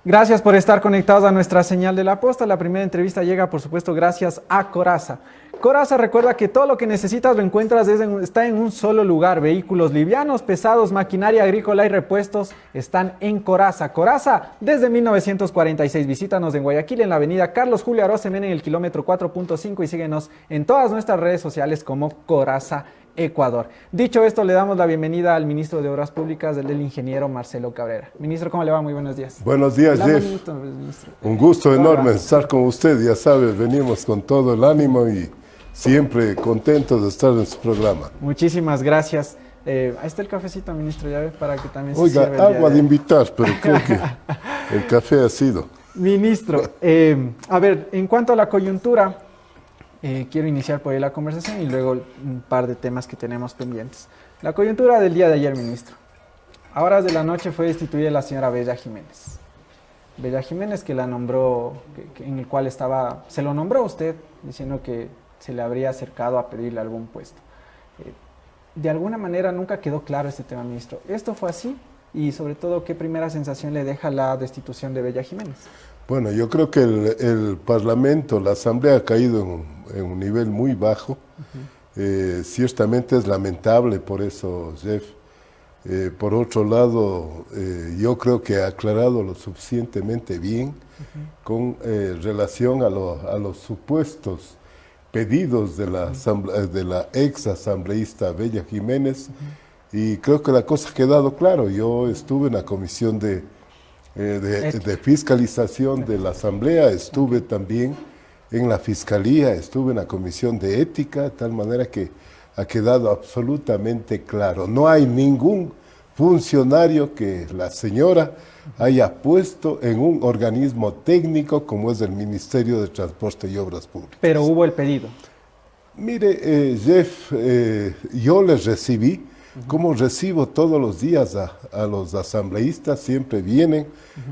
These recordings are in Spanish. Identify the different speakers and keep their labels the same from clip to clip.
Speaker 1: Gracias por estar conectados a nuestra señal de la posta. La primera entrevista llega, por supuesto, gracias a Coraza. Coraza, recuerda que todo lo que necesitas lo encuentras, está en un solo lugar. Vehículos livianos, pesados, maquinaria agrícola y repuestos están en Coraza. Coraza, desde 1946. Visítanos en Guayaquil, en la avenida Carlos Julio Arosemena, en el kilómetro 4.5, y síguenos en todas nuestras redes sociales como Coraza Ecuador. Dicho esto, le damos la bienvenida al ministro de Obras Públicas, el ingeniero Marcelo Cabrera. Ministro, ¿cómo le va? Muy buenos días.
Speaker 2: Buenos días, Jeff. Un gusto enorme estar con usted. Ya sabes, venimos con todo el ánimo y siempre contentos de estar en su programa.
Speaker 1: Muchísimas gracias. Ahí está el cafecito, ministro, ya ve, para que también se
Speaker 2: Oiga,
Speaker 1: sirva
Speaker 2: agua de invitar, pero creo que el café ha sido.
Speaker 1: Ministro, a ver, en cuanto a la coyuntura, quiero iniciar por ahí la conversación y luego un par de temas que tenemos pendientes. La coyuntura del día de ayer, ministro. A horas de la noche fue destituida la señora Bella Jiménez. Bella Jiménez, que la nombró, en el cual se lo nombró usted, diciendo que se le habría acercado a pedirle algún puesto. De alguna manera nunca quedó claro este tema, ministro. ¿Esto fue así? Y sobre todo, ¿qué primera sensación le deja la destitución de Bella Jiménez?
Speaker 2: Bueno, yo creo que el Parlamento, la Asamblea ha caído en un nivel muy bajo. Ciertamente es lamentable por eso, Jeff. Por otro lado, yo creo que ha aclarado lo suficientemente bien con relación a los supuestos pedidos de la ex asambleísta Bella Jiménez, y creo que la cosa ha quedado claro. Yo estuve en la comisión de fiscalización de la Asamblea, estuve también en la Fiscalía, estuve en la Comisión de Ética, de tal manera que ha quedado absolutamente claro. No hay ningún funcionario que la señora haya puesto en un organismo técnico como es el Ministerio de Transporte y Obras Públicas.
Speaker 1: Pero hubo el pedido.
Speaker 2: Mire, Jeff, yo les recibí, como recibo todos los días a los asambleístas, siempre vienen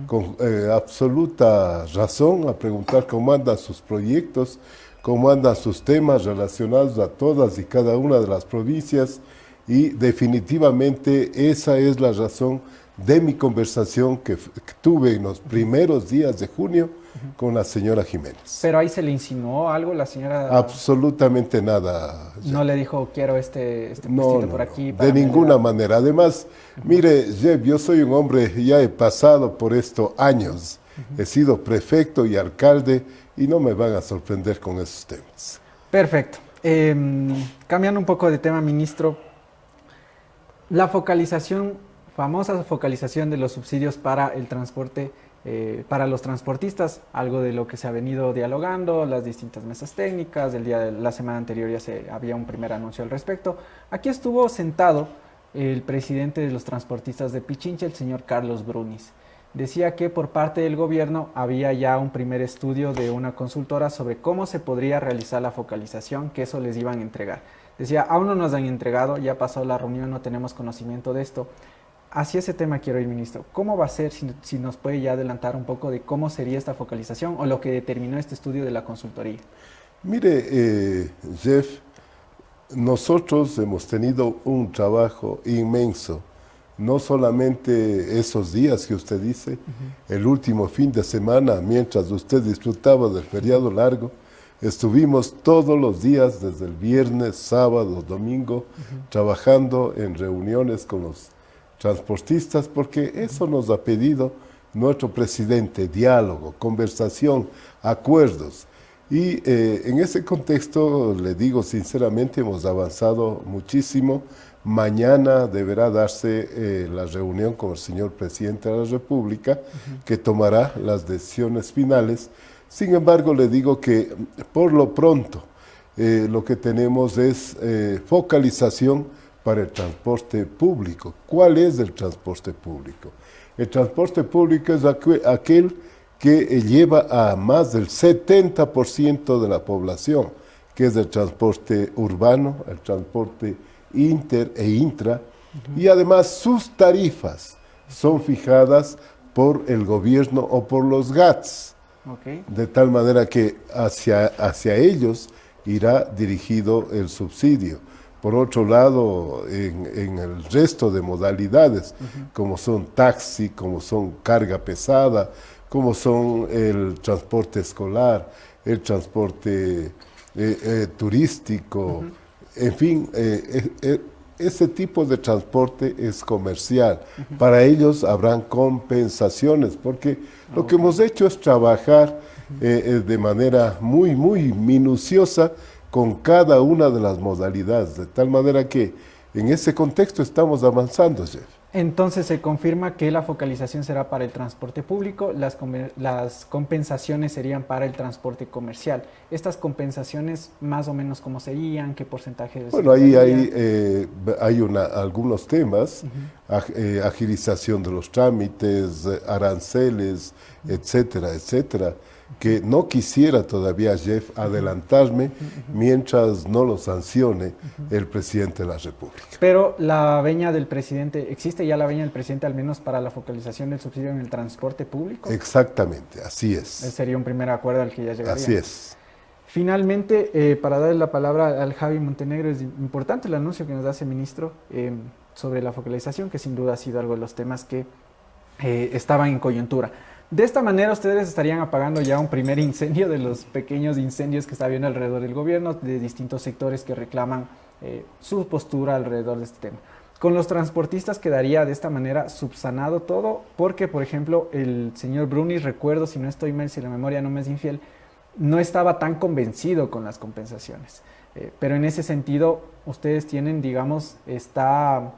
Speaker 2: con absoluta razón a preguntar cómo andan sus proyectos, cómo andan sus temas relacionados a todas y cada una de las provincias, y definitivamente esa es la razón de mi conversación que tuve en los primeros días de junio con la señora Jiménez.
Speaker 1: ¿Pero ahí se le insinuó algo la señora?
Speaker 2: Absolutamente nada.
Speaker 1: ¿No le dijo, quiero este
Speaker 2: No,
Speaker 1: puestito por aquí?
Speaker 2: de ninguna manera. Además, mire, Jeff, yo soy un hombre, ya he pasado por esto años. He sido prefecto y alcalde y no me van a sorprender con esos temas.
Speaker 1: Perfecto. Cambiando un poco de tema, ministro, la famosa focalización de los subsidios para el transporte, para los transportistas, algo de lo que se ha venido dialogando, las distintas mesas técnicas. La semana anterior ya había un primer anuncio al respecto. Aquí estuvo sentado el presidente de los transportistas de Pichincha, el señor Carlos Brunis. Decía que por parte del gobierno había ya un primer estudio de una consultora sobre cómo se podría realizar la focalización, que eso les iban a entregar. Decía, aún no nos han entregado, ya pasó la reunión, no tenemos conocimiento de esto. Hacia ese tema quiero ir, ministro. ¿Cómo va a ser, si nos puede ya adelantar un poco de cómo sería esta focalización o lo que determinó este estudio de la consultoría?
Speaker 2: Mire, Jeff, nosotros hemos tenido un trabajo inmenso, no solamente esos días que usted dice, el último fin de semana, mientras usted disfrutaba del feriado largo, estuvimos todos los días, desde el viernes, sábado, domingo, trabajando en reuniones con los transportistas, porque eso nos ha pedido nuestro presidente: diálogo, conversación, acuerdos. Y en ese contexto, le digo sinceramente, hemos avanzado muchísimo. Mañana deberá darse la reunión con el señor presidente de la República, que tomará las decisiones finales. Sin embargo, le digo que por lo pronto lo que tenemos es focalización para el transporte público. ¿Cuál es el transporte público? El transporte público es aquel que lleva a más del 70% de la población, que es el transporte urbano, el transporte inter e intra, y además sus tarifas son fijadas por el gobierno o por los GATS, de tal manera que hacia ellos irá dirigido el subsidio. Por otro lado, en el resto de modalidades, como son taxi, como son carga pesada, como son el transporte escolar, el transporte turístico, en fin, ese tipo de transporte es comercial. Para ellos habrán compensaciones, porque lo que hemos hecho es trabajar de manera muy, muy minuciosa con cada una de las modalidades, de tal manera que en ese contexto estamos avanzando, Jeff.
Speaker 1: Entonces se confirma que la focalización será para el transporte público, las compensaciones serían para el transporte comercial. ¿Estas compensaciones más o menos cómo serían? ¿Qué porcentaje?
Speaker 2: Bueno, ahí hay algunos temas, agilización de los trámites, aranceles, etcétera, etcétera, que no quisiera todavía, Jeff, adelantarme mientras no lo sancione el presidente de la República.
Speaker 1: Pero la veña del presidente, ¿existe ya la veña del presidente al menos para la focalización del subsidio en el transporte público?
Speaker 2: Exactamente, así es.
Speaker 1: Ese sería un primer acuerdo al que ya llegaría.
Speaker 2: Así es.
Speaker 1: Finalmente, para darle la palabra al Javi Montenegro, es importante el anuncio que nos hace, ministro, sobre la focalización, que sin duda ha sido algo de los temas que estaban en coyuntura. De esta manera ustedes estarían apagando ya un primer incendio de los pequeños incendios que está habiendo alrededor del gobierno, de distintos sectores que reclaman su postura alrededor de este tema. Con los transportistas quedaría de esta manera subsanado todo, porque, por ejemplo, el señor Bruni, recuerdo, si no estoy mal, si la memoria no me es infiel, no estaba tan convencido con las compensaciones. Pero en ese sentido, ustedes tienen, digamos, está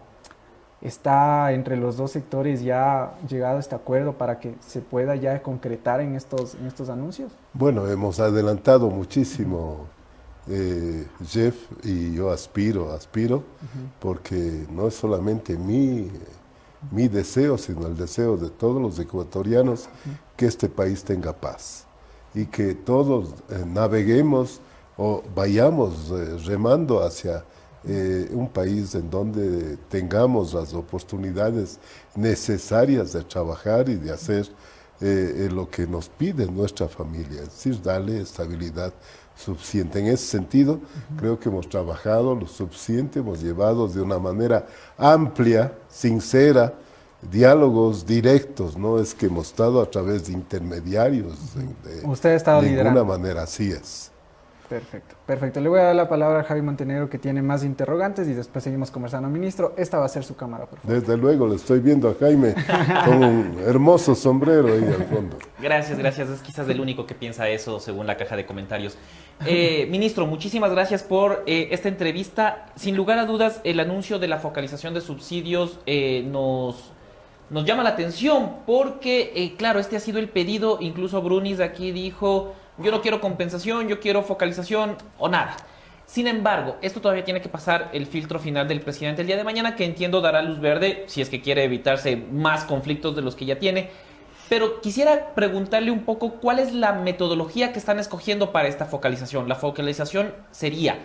Speaker 1: entre los dos sectores ya llegado a este acuerdo para que se pueda ya concretar en estos anuncios.
Speaker 2: Bueno, hemos adelantado muchísimo, Jeff, y yo aspiro, porque no es solamente mi deseo, sino el deseo de todos los ecuatorianos que este país tenga paz y que todos naveguemos o vayamos remando hacia un país en donde tengamos las oportunidades necesarias de trabajar y de hacer lo que nos pide nuestra familia, es decir, darle estabilidad suficiente. En ese sentido, creo que hemos trabajado lo suficiente, hemos llevado de una manera amplia, sincera, diálogos directos, no es que hemos estado a través de intermediarios.
Speaker 1: Usted ha estado liderando.
Speaker 2: De ninguna manera, así es.
Speaker 1: Perfecto, perfecto. Le voy a dar la palabra a Javi Montenegro, que tiene más interrogantes, y después seguimos conversando. Ministro, esta va a ser su cámara, por favor.
Speaker 2: Desde luego, le estoy viendo a Jaime con un hermoso sombrero ahí al fondo.
Speaker 3: Gracias, gracias. Es quizás el único que piensa eso, según la caja de comentarios. Ministro, muchísimas gracias por esta entrevista. Sin lugar a dudas, el anuncio de la focalización de subsidios nos llama la atención, porque, claro, este ha sido el pedido. Incluso Brunis aquí dijo: yo no quiero compensación, yo quiero focalización o nada. Sin embargo, esto todavía tiene que pasar el filtro final del presidente el día de mañana, que entiendo dará luz verde si es que quiere evitarse más conflictos de los que ya tiene. Pero quisiera preguntarle un poco cuál es la metodología que están escogiendo para esta focalización. La focalización sería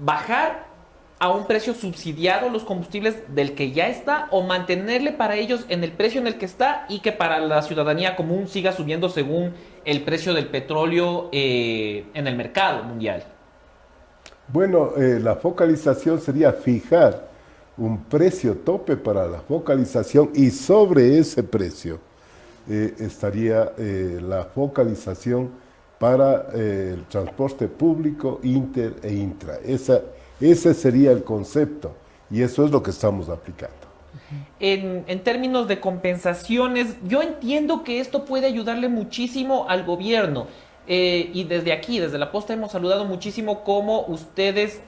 Speaker 3: bajar a un precio subsidiado los combustibles del que ya está, o mantenerle para ellos en el precio en el que está y que para la ciudadanía común siga subiendo según el precio del petróleo en el mercado mundial.
Speaker 2: Bueno, la focalización sería fijar un precio tope para la focalización, y sobre ese precio estaría la focalización para el transporte público, inter e intra. Ese sería el concepto, y eso es lo que estamos aplicando.
Speaker 3: En términos de compensaciones, yo entiendo que esto puede ayudarle muchísimo al gobierno. Y desde aquí, desde La Posta, hemos saludado muchísimo cómo ustedes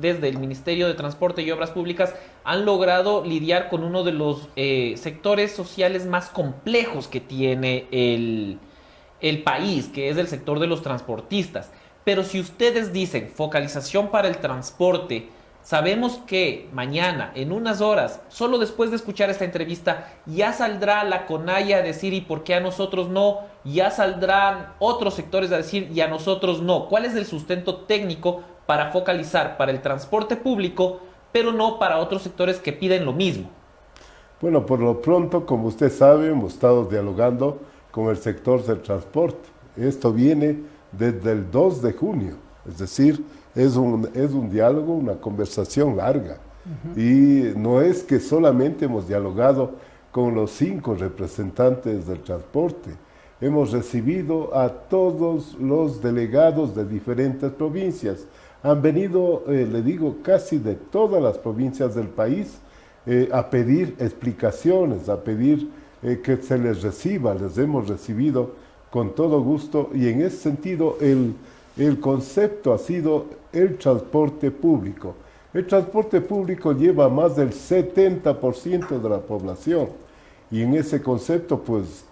Speaker 3: desde el Ministerio de Transporte y Obras Públicas, han logrado lidiar con uno de los sectores sociales más complejos que tiene el país, que es el sector de los transportistas. Pero si ustedes dicen focalización para el transporte, sabemos que mañana, en unas horas, solo después de escuchar esta entrevista, ya saldrá la CONAIE a decir ¿y por qué a nosotros no? Ya saldrán otros sectores a decir ¿y a nosotros no? ¿Cuál es el sustento técnico para focalizar para el transporte público, pero no para otros sectores que piden lo mismo?
Speaker 2: Bueno, por lo pronto, como usted sabe, hemos estado dialogando con el sector del transporte. Esto viene desde el 2 de junio, es decir, es un diálogo, una conversación larga. Y no es que solamente hemos dialogado con los 5 representantes del transporte, hemos recibido a todos los delegados de diferentes provincias. Han venido, le digo, casi de todas las provincias del país a pedir explicaciones, a pedir que se les reciba. Les hemos recibido con todo gusto y en ese sentido el concepto ha sido el transporte público. El transporte público lleva más del 70% de la población y en ese concepto pues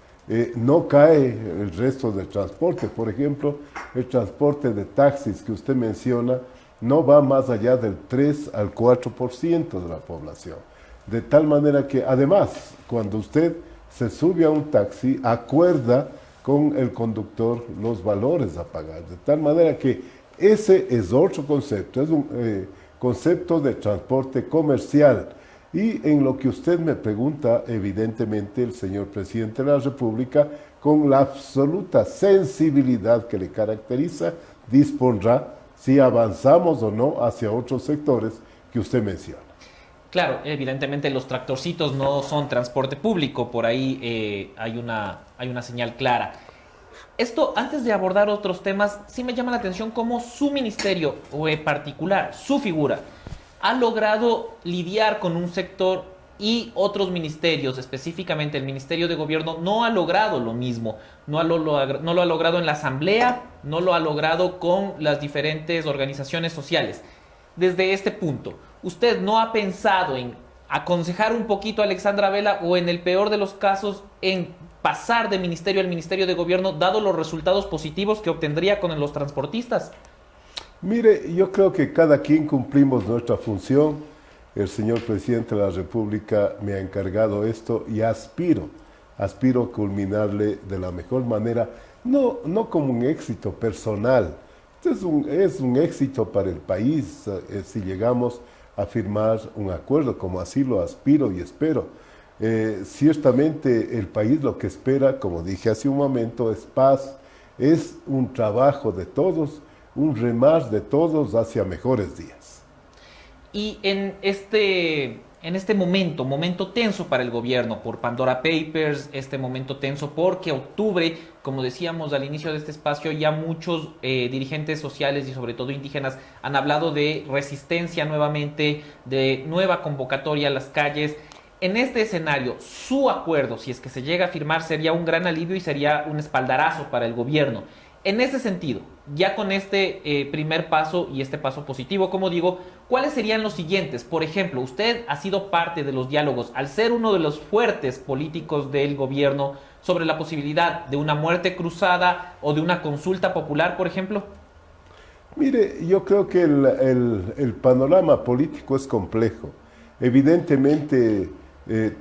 Speaker 2: no cae el resto del transporte. Por ejemplo, el transporte de taxis que usted menciona no va más allá del 3 al 4% de la población. De tal manera que además, cuando usted se sube a un taxi, acuerda con el conductor los valores a pagar. De tal manera que ese es otro concepto, es un concepto de transporte comercial. Y en lo que usted me pregunta, evidentemente el señor presidente de la República, con la absoluta sensibilidad que le caracteriza, dispondrá si avanzamos o no hacia otros sectores que usted menciona.
Speaker 3: Claro, evidentemente los tractorcitos no son transporte público, por ahí hay una señal clara. Esto, antes de abordar otros temas, sí me llama la atención cómo su ministerio, o en particular, su figura, ha logrado lidiar con un sector y otros ministerios, específicamente el Ministerio de Gobierno, no ha logrado lo mismo. No lo ha logrado en la Asamblea, no lo ha logrado con las diferentes organizaciones sociales. Desde este punto, ¿usted no ha pensado en aconsejar un poquito a Alexandra Vela o en el peor de los casos en pasar de ministerio al Ministerio de Gobierno dado los resultados positivos que obtendría con los transportistas?
Speaker 2: Mire, yo creo que cada quien cumplimos nuestra función. El señor presidente de la República me ha encargado esto y aspiro a culminarle de la mejor manera, no como un éxito personal. Es un éxito para el país si llegamos a firmar un acuerdo, como así lo aspiro y espero. Ciertamente el país lo que espera, como dije hace un momento, es paz, es un trabajo de todos, un remar de todos hacia mejores días.
Speaker 3: Y en este momento tenso para el gobierno por Pandora Papers, este momento tenso porque octubre, como decíamos al inicio de este espacio, ya muchos dirigentes sociales y sobre todo indígenas han hablado de resistencia nuevamente, de nueva convocatoria a las calles. En este escenario, su acuerdo, si es que se llega a firmar, sería un gran alivio y sería un espaldarazo para el gobierno. En ese sentido, ya con este primer paso y este paso positivo, como digo, ¿cuáles serían los siguientes? Por ejemplo, usted ha sido parte de los diálogos, al ser uno de los fuertes políticos del gobierno, sobre la posibilidad de una muerte cruzada o de una consulta popular, por ejemplo.
Speaker 2: Mire, yo creo que el panorama político es complejo. Evidentemente,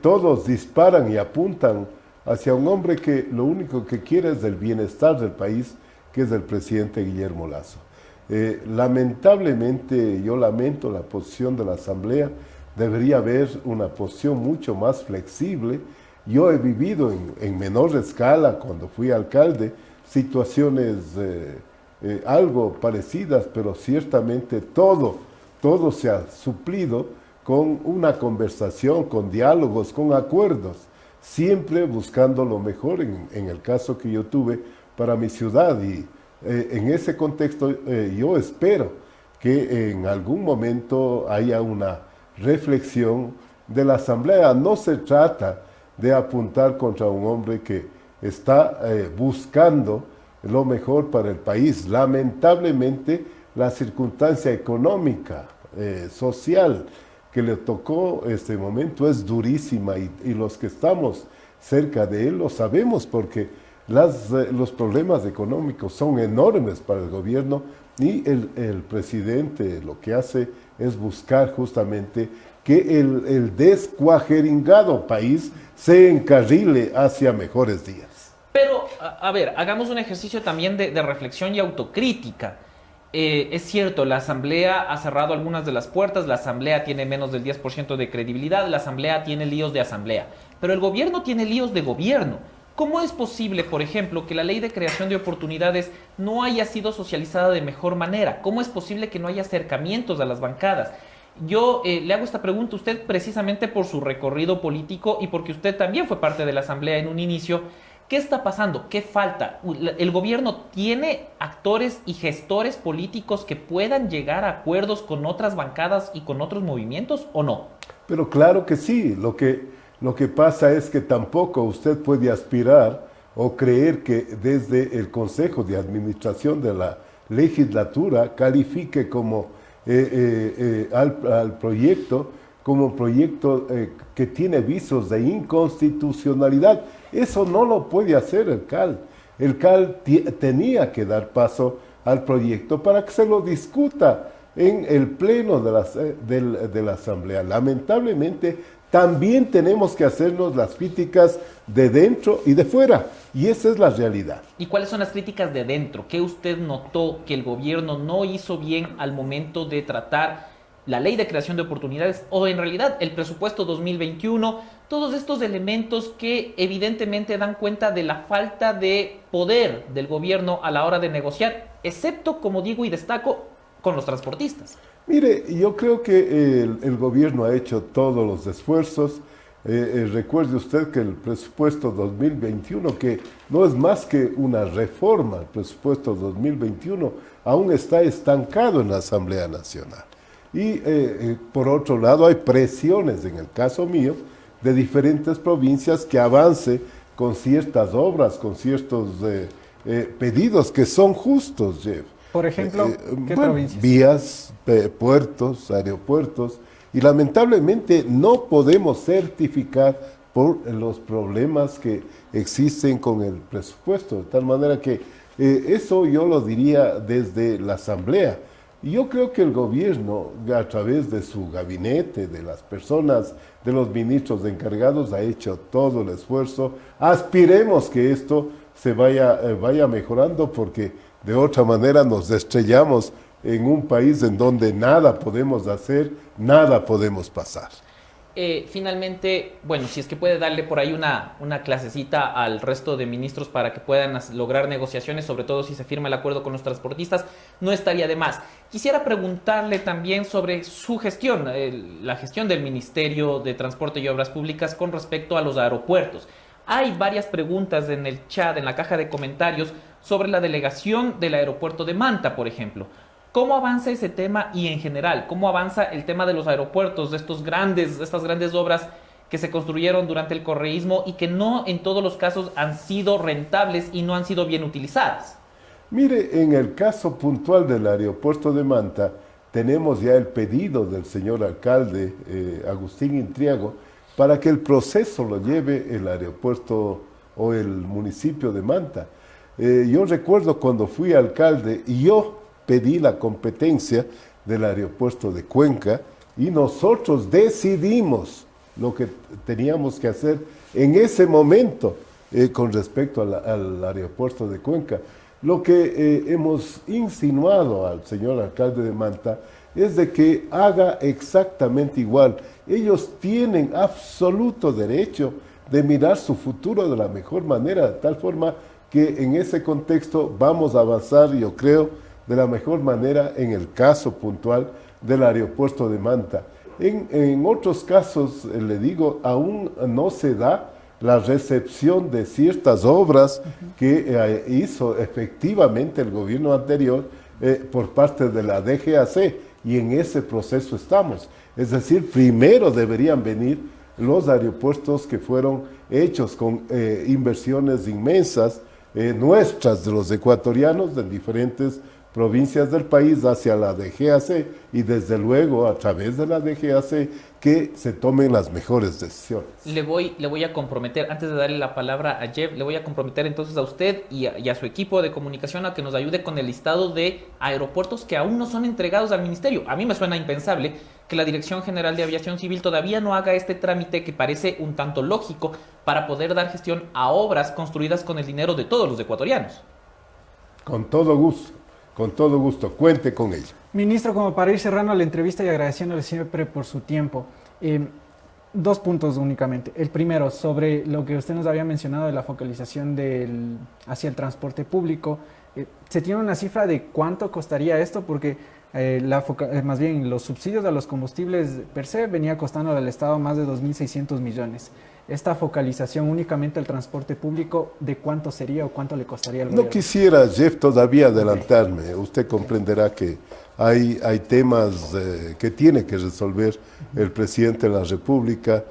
Speaker 2: todos disparan y apuntan hacia un hombre que lo único que quiere es el bienestar del país, que es el presidente Guillermo Lasso. Lamentablemente, yo lamento la posición de la Asamblea, debería haber una posición mucho más flexible. Yo he vivido en menor escala, cuando fui alcalde, situaciones algo parecidas, pero ciertamente todo se ha suplido con una conversación, con diálogos, con acuerdos, siempre buscando lo mejor en el caso que yo tuve para mi ciudad. Y en ese contexto yo espero que en algún momento haya una reflexión de la Asamblea. No se trata de apuntar contra un hombre que está buscando lo mejor para el país. Lamentablemente, la circunstancia económica, social, que le tocó este momento es durísima y los que estamos cerca de él lo sabemos porque los problemas económicos son enormes para el gobierno y el presidente lo que hace es buscar justamente que el descuajeringado país se encarrile hacia mejores días.
Speaker 3: Pero, a ver, hagamos un ejercicio también de reflexión y autocrítica. Es cierto, la Asamblea ha cerrado algunas de las puertas, la Asamblea tiene menos del 10% de credibilidad, la Asamblea tiene líos de Asamblea, pero el gobierno tiene líos de gobierno. ¿Cómo es posible, por ejemplo, que la ley de creación de oportunidades no haya sido socializada de mejor manera? ¿Cómo es posible que no haya acercamientos a las bancadas? Yo le hago esta pregunta a usted precisamente por su recorrido político y porque usted también fue parte de la Asamblea en un inicio. ¿Qué está pasando? ¿Qué falta? ¿El gobierno tiene actores y gestores políticos que puedan llegar a acuerdos con otras bancadas y con otros movimientos o no?
Speaker 2: Pero claro que sí, lo que pasa es que tampoco usted puede aspirar o creer que desde el Consejo de Administración de la legislatura califique como al proyecto como un proyecto que tiene visos de inconstitucionalidad. Eso no lo puede hacer el CAL. El CAL tenía que dar paso al proyecto para que se lo discuta en el pleno de la Asamblea. Lamentablemente, también tenemos que hacernos las críticas de dentro y de fuera, y esa es la realidad.
Speaker 3: ¿Y cuáles son las críticas de dentro? ¿Qué usted notó que el gobierno no hizo bien al momento de tratar la ley de creación de oportunidades o en realidad el presupuesto 2021? Todos estos elementos que evidentemente dan cuenta de la falta de poder del gobierno a la hora de negociar, excepto, como digo y destaco, con los transportistas.
Speaker 2: Mire, yo creo que el gobierno ha hecho todos los esfuerzos. Recuerde usted que el presupuesto 2021, que no es más que una reforma, el presupuesto 2021 aún está estancado en la Asamblea Nacional. Y por otro lado hay presiones, en el caso mío, de diferentes provincias que avance con ciertas obras, con ciertos pedidos que son justos, Jeff.
Speaker 1: Por ejemplo, ¿qué provincias?
Speaker 2: Vías, puertos, aeropuertos, y lamentablemente no podemos certificar por los problemas que existen con el presupuesto, de tal manera que eso yo lo diría desde la Asamblea. Y yo creo que el gobierno, a través de su gabinete, de las personas, de los ministros encargados, ha hecho todo el esfuerzo. Aspiremos que esto se vaya mejorando, porque de otra manera nos estrellamos en un país en donde nada podemos hacer, nada podemos pasar.
Speaker 3: Finalmente, bueno, si es que puede darle por ahí una clasecita al resto de ministros para que puedan lograr negociaciones, sobre todo si se firma el acuerdo con los transportistas, no estaría de más. Quisiera preguntarle también sobre su gestión, la gestión del Ministerio de Transporte y Obras Públicas con respecto a los aeropuertos. Hay varias preguntas en el chat, en la caja de comentarios, sobre la delegación del aeropuerto de Manta, por ejemplo. ¿Cómo avanza ese tema y en general, cómo avanza el tema de los aeropuertos, de estas grandes obras que se construyeron durante el correísmo y que no en todos los casos han sido rentables y no han sido bien utilizadas?
Speaker 2: Mire, en el caso puntual del aeropuerto de Manta, tenemos ya el pedido del señor alcalde Agustín Intriago para que el proceso lo lleve el aeropuerto o el municipio de Manta. Yo recuerdo cuando fui alcalde y yo pedí la competencia del aeropuerto de Cuenca y nosotros decidimos lo que teníamos que hacer en ese momento con respecto al aeropuerto de Cuenca. Lo que hemos insinuado al señor alcalde de Manta es de que haga exactamente igual. Ellos tienen absoluto derecho de mirar su futuro de la mejor manera, de tal forma que en ese contexto vamos a avanzar, yo creo, de la mejor manera en el caso puntual del aeropuerto de Manta. En otros casos, le digo, aún no se da la recepción de ciertas obras que hizo efectivamente el gobierno anterior por parte de la DGAC, y en ese proceso estamos. Es decir, primero deberían venir los aeropuertos que fueron hechos con inversiones inmensas nuestras, de los ecuatorianos, de diferentes provincias del país, hacia la DGAC, y desde luego a través de la DGAC que se tomen las mejores decisiones.
Speaker 3: Le voy a comprometer, antes de darle la palabra a Jeff, le voy a comprometer entonces a usted y a su equipo de comunicación a que nos ayude con el listado de aeropuertos que aún no son entregados al ministerio. A mí me suena impensable que la Dirección General de Aviación Civil todavía no haga este trámite que parece un tanto lógico para poder dar gestión a obras construidas con el dinero de todos los ecuatorianos.
Speaker 2: Con todo gusto, cuente con ello.
Speaker 1: Ministro, como para ir cerrando la entrevista y agradeciéndole siempre por su tiempo, 2 puntos únicamente. El primero, sobre lo que usted nos había mencionado de la focalización hacia el transporte público. ¿Se tiene una cifra de cuánto costaría esto? Porque más bien los subsidios a los combustibles per se venía costando al Estado más de 2.600 millones. esta focalización únicamente al transporte público, ¿de cuánto sería o cuánto le costaría al
Speaker 2: No
Speaker 1: gobierno?
Speaker 2: quisiera, Jeff, todavía adelantarme. Usted comprenderá que hay temas que tiene que resolver el presidente de la República.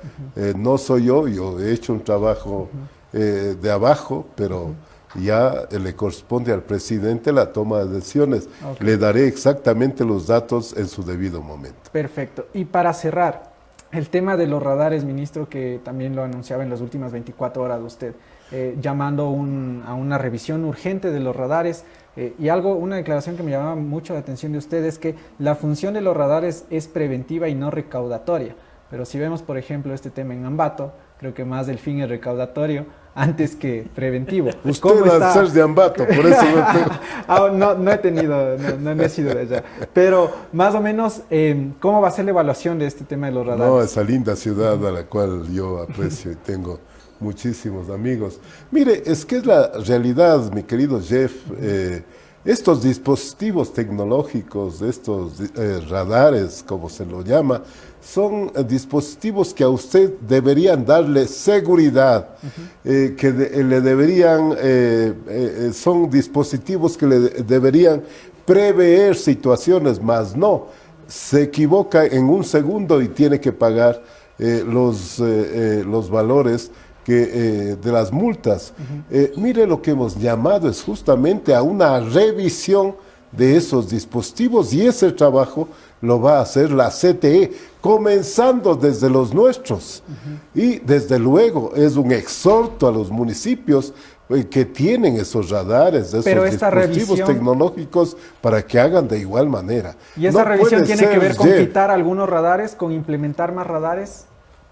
Speaker 2: No soy yo he hecho un trabajo de abajo, pero ya le corresponde al presidente la toma de decisiones.
Speaker 1: Okay.
Speaker 2: Le daré exactamente los datos en su debido momento.
Speaker 1: Perfecto. Y para cerrar, el tema de los radares, ministro, que también lo anunciaba en las últimas 24 horas usted, llamando a una revisión urgente de los radares. Y una declaración que me llamaba mucho la atención de usted es que la función de los radares es preventiva y no recaudatoria. Pero si vemos, por ejemplo, este tema en Ambato, creo que más el fin es recaudatorio antes que preventivo.
Speaker 2: Usted va a ser de Ambato, por eso
Speaker 1: no he tenido, no he sido de allá. Pero más o menos, ¿cómo va a ser la evaluación de este tema de los radares?
Speaker 2: No, esa linda ciudad a la cual yo aprecio y tengo muchísimos amigos. Mire, es que es la realidad, mi querido Jeff. Estos dispositivos tecnológicos, estos radares, como se lo llama, son dispositivos que a usted deberían darle seguridad, le deberían, son dispositivos que le deberían prever situaciones, más no. Se equivoca en un segundo y tiene que pagar los valores de las multas. Mire, lo que hemos llamado es justamente a una revisión de esos dispositivos y ese trabajo lo va a hacer la CTE, comenzando desde los nuestros. Y desde luego es un exhorto a los municipios que tienen esos radares, esos dispositivos tecnológicos para que hagan de igual manera.
Speaker 1: ¿Y esa revisión tiene que ver con quitar algunos radares, con implementar más radares?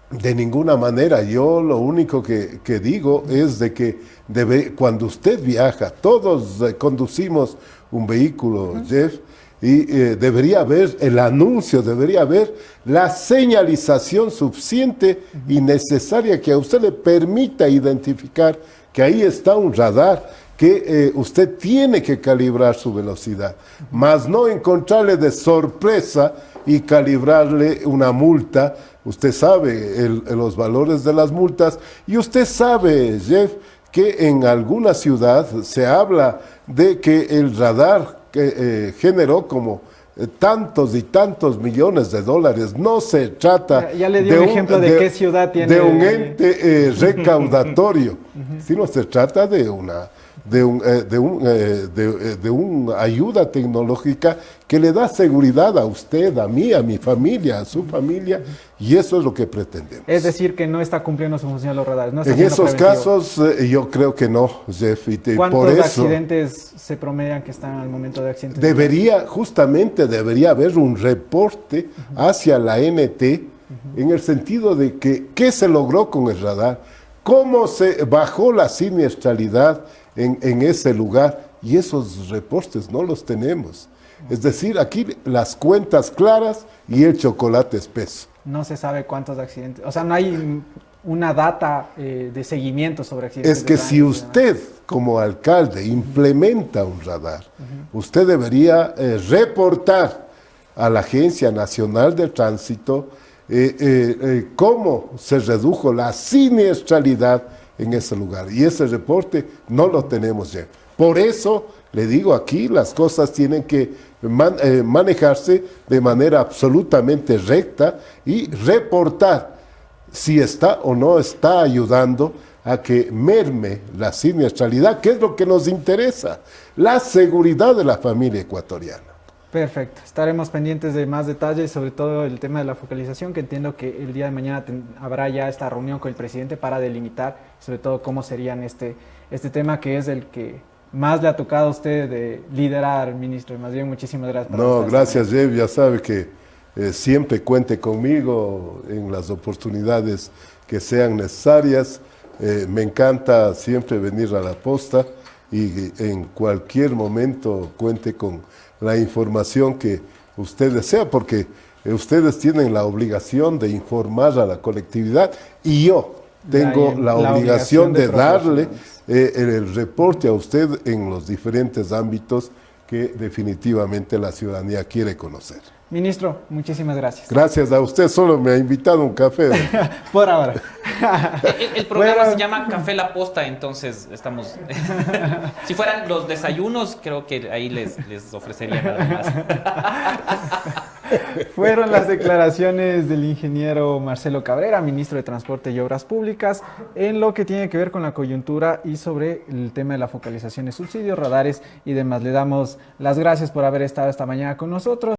Speaker 2: De ninguna manera. Yo lo único que digo es de que cuando usted viaja, todos conducimos un vehículo, Jeff, y debería haber el anuncio, debería haber la señalización suficiente y necesaria que a usted le permita identificar que ahí está un radar, que usted tiene que calibrar su velocidad, más no encontrarle de sorpresa y calibrarle una multa. Usted sabe los valores de las multas y usted sabe, Jeff, que en alguna ciudad se habla de que el radar generó como tantos y tantos millones de dólares. No se trata
Speaker 1: ya le di un ejemplo de qué ciudad tiene...
Speaker 2: de un ente recaudatorio, sino se trata de una ayuda tecnológica que le da seguridad a usted, a mí, a mi familia, a su familia, y eso es lo que pretendemos.
Speaker 1: Es decir, que no está cumpliendo su función los radares. No
Speaker 2: en esos casos, yo creo que no, Jeff.
Speaker 1: ¿Cuántos accidentes se promedian que están al momento de accidentes?
Speaker 2: Debería haber un reporte hacia la NT en el sentido de que qué se logró con el radar, cómo se bajó la siniestralidad en ese lugar, y esos reportes no los tenemos. Es decir, aquí las cuentas claras y el chocolate espeso.
Speaker 1: No se sabe cuántos accidentes, o sea, no hay una data de seguimiento sobre accidentes.
Speaker 2: Es que si usted, como alcalde, implementa un radar, usted debería reportar a la Agencia Nacional de Tránsito cómo se redujo la siniestralidad en ese lugar. Y ese reporte no lo tenemos ya. Por eso, le digo aquí, las cosas tienen que manejarse de manera absolutamente recta y reportar si está o no está ayudando a que merme la siniestralidad, que es lo que nos interesa, la seguridad de la familia ecuatoriana.
Speaker 1: Perfecto, estaremos pendientes de más detalles, sobre todo el tema de la focalización, que entiendo que el día de mañana habrá ya esta reunión con el presidente para delimitar, sobre todo cómo serían este tema, que es el que más le ha tocado a usted de liderar, ministro. Más bien, muchísimas gracias.
Speaker 2: No, gracias, Jeff. Ya sabe que siempre cuente conmigo en las oportunidades que sean necesarias. Me encanta siempre venir a la posta y en cualquier momento cuente con la información que usted desea, porque ustedes tienen la obligación de informar a la colectividad y yo tengo la obligación de darle el reporte a usted en los diferentes ámbitos que definitivamente la ciudadanía quiere conocer.
Speaker 1: Ministro, muchísimas gracias.
Speaker 2: Gracias a usted, solo me ha invitado un café.
Speaker 1: Por ahora.
Speaker 3: El programa
Speaker 1: Bueno.
Speaker 3: se llama Café La Posta, entonces estamos... Si fueran los desayunos, creo que ahí les ofrecerían algo más.
Speaker 1: Fueron las declaraciones del ingeniero Marcelo Cabrera, ministro de Transporte y Obras Públicas, en lo que tiene que ver con la coyuntura y sobre el tema de la focalización de subsidios, radares y demás. Le damos las gracias por haber estado esta mañana con nosotros.